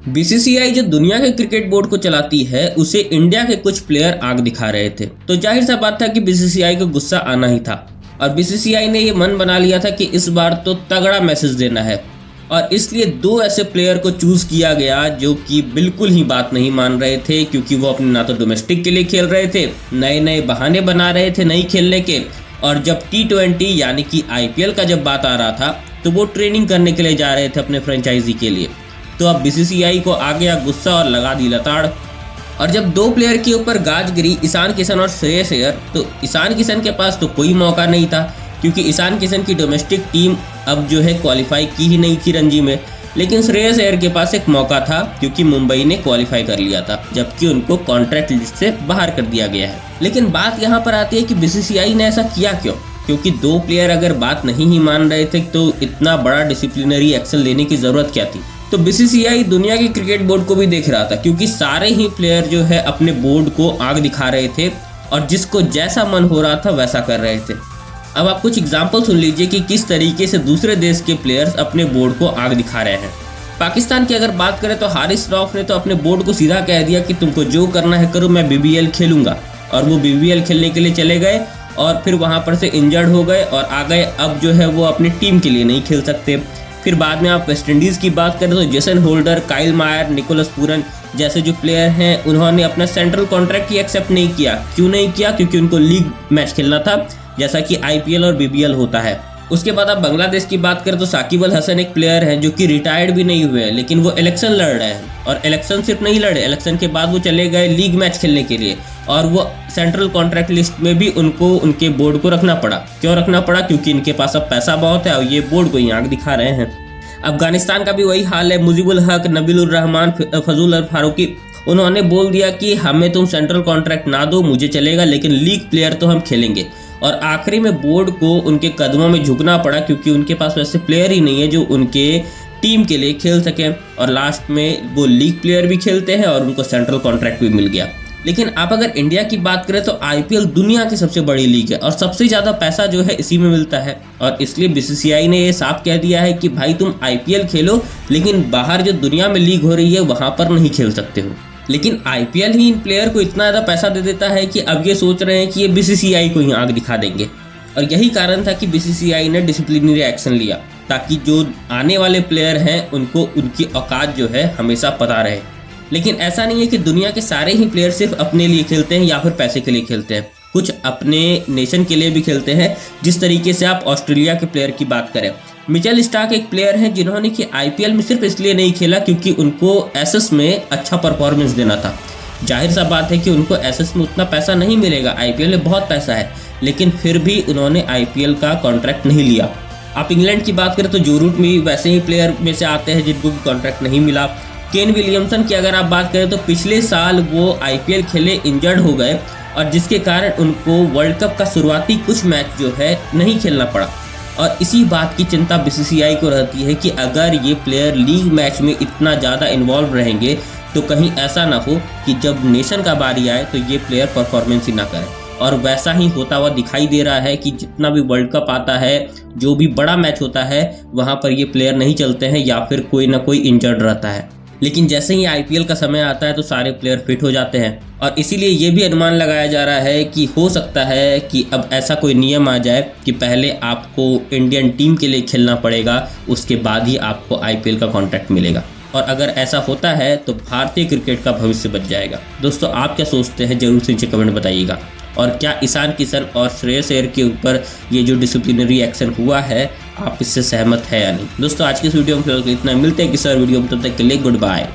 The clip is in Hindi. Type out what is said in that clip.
बीसीसीआई जो दुनिया के क्रिकेट बोर्ड को चलाती है उसे इंडिया के कुछ प्लेयर आग दिखा रहे थे, तो जाहिर सा बात था कि बीसीसीआई को गुस्सा आना ही था। और बीसीसीआई ने ये मन बना लिया था कि इस बार तो तगड़ा मैसेज देना है, और इसलिए दो ऐसे प्लेयर को चूज किया गया जो कि बिल्कुल ही बात नहीं मान रहे थे, क्योंकि वो अपने ना तो डोमेस्टिक के लिए खेल रहे थे, नए नए बहाने बना रहे थे नहीं खेलने के। और जब T20 यानी कि IPL का जब बात आ रहा था तो वो ट्रेनिंग करने के लिए जा रहे थे अपने फ्रेंचाइजी के लिए। तो अब बीसीसीआई को आ गया गुस्सा और लगा दी लताड़। और जब दो प्लेयर के ऊपर गाज गिरी, ईशान किशन और श्रेयस अय्यर, तो ईशान किशन के पास तो कोई मौका नहीं था, क्योंकि ईशान किशन की डोमेस्टिक टीम अब जो है क्वालिफाई की ही नहीं थी रणजी में। लेकिन श्रेयस अय्यर के पास एक मौका था, क्योंकि मुंबई ने क्वालिफाई कर लिया था, जबकि उनको कॉन्ट्रैक्ट लिस्ट से बाहर कर दिया गया है। लेकिन बात यहाँ पर आती है कि बीसीसीआई ने ऐसा किया क्यों? क्योंकि दो प्लेयर अगर बात नहीं ही मान रहे थे तो इतना बड़ा डिसिप्लिनरी एक्शन लेने की जरूरत क्या थी? तो बीसीसीआई दुनिया के क्रिकेट बोर्ड को भी देख रहा था, क्योंकि सारे ही प्लेयर जो है अपने बोर्ड को आग दिखा रहे थे और जिसको जैसा मन हो रहा था वैसा कर रहे थे। अब आप कुछ एग्जाम्पल सुन लीजिए कि किस तरीके से दूसरे देश के प्लेयर्स अपने बोर्ड को आग दिखा रहे हैं। पाकिस्तान की अगर बात करें तो हारिस रऊफ ने तो अपने बोर्ड को सीधा कह दिया कि तुमको जो करना है करो, मैं BBL खेलूंगा। और वो BBL खेलने के लिए चले गए और फिर वहां पर से इंजर्ड हो गए और आ गए। अब जो है वो अपनी टीम के लिए नहीं खेल सकते। फिर बाद में आप वेस्ट इंडीज़ की बात करें तो जेसन होल्डर, काइल मायर, निकोलस पूरन जैसे जो प्लेयर हैं उन्होंने अपना सेंट्रल कॉन्ट्रैक्ट ही एक्सेप्ट नहीं किया। क्यों नहीं किया? क्योंकि उनको लीग मैच खेलना था, जैसा कि IPL और BBL होता है। उसके बाद आप बांग्लादेश की बात करें तो साकिब अल हसन एक प्लेयर हैं जो कि रिटायर्ड भी नहीं हुए हैं, लेकिन वो इलेक्शन लड़ रहे हैं। और इलेक्शन सिर्फ नहीं लड़े, इलेक्शन के बाद वो चले गए लीग मैच खेलने के लिए, और वो सेंट्रल कॉन्ट्रैक्ट लिस्ट में भी उनको उनके बोर्ड को रखना पड़ा। क्यों रखना पड़ा? क्योंकि इनके पास अब पैसा बहुत है और ये बोर्ड को ही आग दिखा रहे हैं। अफगानिस्तान का भी वही हाल है। मुजीबुल हक, नबीलुर रहमान, फजल अल फारूकी, उन्होंने बोल दिया कि हमें तुम सेंट्रल कॉन्ट्रैक्ट ना दो, मुझे चलेगा, लेकिन लीग प्लेयर तो हम खेलेंगे। और आखिरी में बोर्ड को उनके कदमों में झुकना पड़ा, क्योंकि उनके पास वैसे प्लेयर ही नहीं है जो उनके टीम के लिए खेल सकें। और लास्ट में वो लीग प्लेयर भी खेलते हैं और उनको सेंट्रल कॉन्ट्रैक्ट भी मिल गया। लेकिन आप अगर इंडिया की बात करें तो IPL दुनिया की सबसे बड़ी लीग है और सबसे ज़्यादा पैसा जो है इसी में मिलता है। और इसलिए बीसीसीआई ने ये साफ कह दिया है कि भाई तुम IPL खेलो, लेकिन बाहर जो दुनिया में लीग हो रही है वहाँ पर नहीं खेल सकते हो। लेकिन IPL ही इन प्लेयर को इतना ज़्यादा पैसा दे देता है कि अब ये सोच रहे हैं कि ये बीसीसीआई को ही आग दिखा देंगे। और यही कारण था कि बीसीसीआई ने डिसिप्लिनरी एक्शन लिया, ताकि जो आने वाले प्लेयर हैं उनको उनकी औकात जो है हमेशा पता रहे। लेकिन ऐसा नहीं है कि दुनिया के सारे ही प्लेयर सिर्फ अपने लिए खेलते हैं या फिर पैसे के लिए खेलते हैं। कुछ अपने नेशन के लिए भी खेलते हैं। जिस तरीके से आप ऑस्ट्रेलिया के प्लेयर की बात करें, मिचेल स्टार्क एक प्लेयर हैं जिन्होंने कि IPL में सिर्फ इसलिए नहीं खेला क्योंकि उनको एसएस में अच्छा परफॉर्मेंस देना था। जाहिर सा बात है कि उनको एसएस में उतना पैसा नहीं मिलेगा, IPL में बहुत पैसा है, लेकिन फिर भी उन्होंने IPL का कॉन्ट्रैक्ट नहीं लिया। आप इंग्लैंड की बात करें तो जो रूट में वैसे ही प्लेयर में से आते हैं जिनको भी कॉन्ट्रैक्ट नहीं मिला। केन विलियमसन की अगर आप बात करें तो पिछले साल वो IPL खेले, इंजर्ड हो गए, और जिसके कारण उनको वर्ल्ड कप का शुरुआती कुछ मैच जो है नहीं खेलना पड़ा। और इसी बात की चिंता बीसीसीआई को रहती है कि अगर ये प्लेयर लीग मैच में इतना ज़्यादा इन्वॉल्व रहेंगे तो कहीं ऐसा ना हो कि जब नेशन का बारी आए तो ये प्लेयर परफॉर्मेंस ही ना करें। और वैसा ही होता हुआ दिखाई दे रहा है कि जितना भी वर्ल्ड कप आता है, जो भी बड़ा मैच होता है, वहाँ पर ये प्लेयर नहीं चलते हैं या फिर कोई ना कोई इंजर्ड रहता है। लेकिन जैसे ही IPL का समय आता है तो सारे प्लेयर फिट हो जाते हैं। और इसीलिए ये भी अनुमान लगाया जा रहा है कि हो सकता है कि अब ऐसा कोई नियम आ जाए कि पहले आपको इंडियन टीम के लिए खेलना पड़ेगा, उसके बाद ही आपको IPL का कॉन्ट्रैक्ट मिलेगा। और अगर ऐसा होता है तो भारतीय क्रिकेट का भविष्य बच जाएगा। दोस्तों, आप क्या सोचते हैं जरूर से नीचे कमेंट बताइएगा। और क्या ईशान किशन और श्रेयस अय्यर के ऊपर ये जो डिसिप्लिनरी एक्शन हुआ है, आप इससे सहमत है या नहीं? दोस्तों, आज की इस वीडियो में फिलहाल इतना। मिलते हैं किसी और वीडियो में, तब तक के लिए गुड बाय।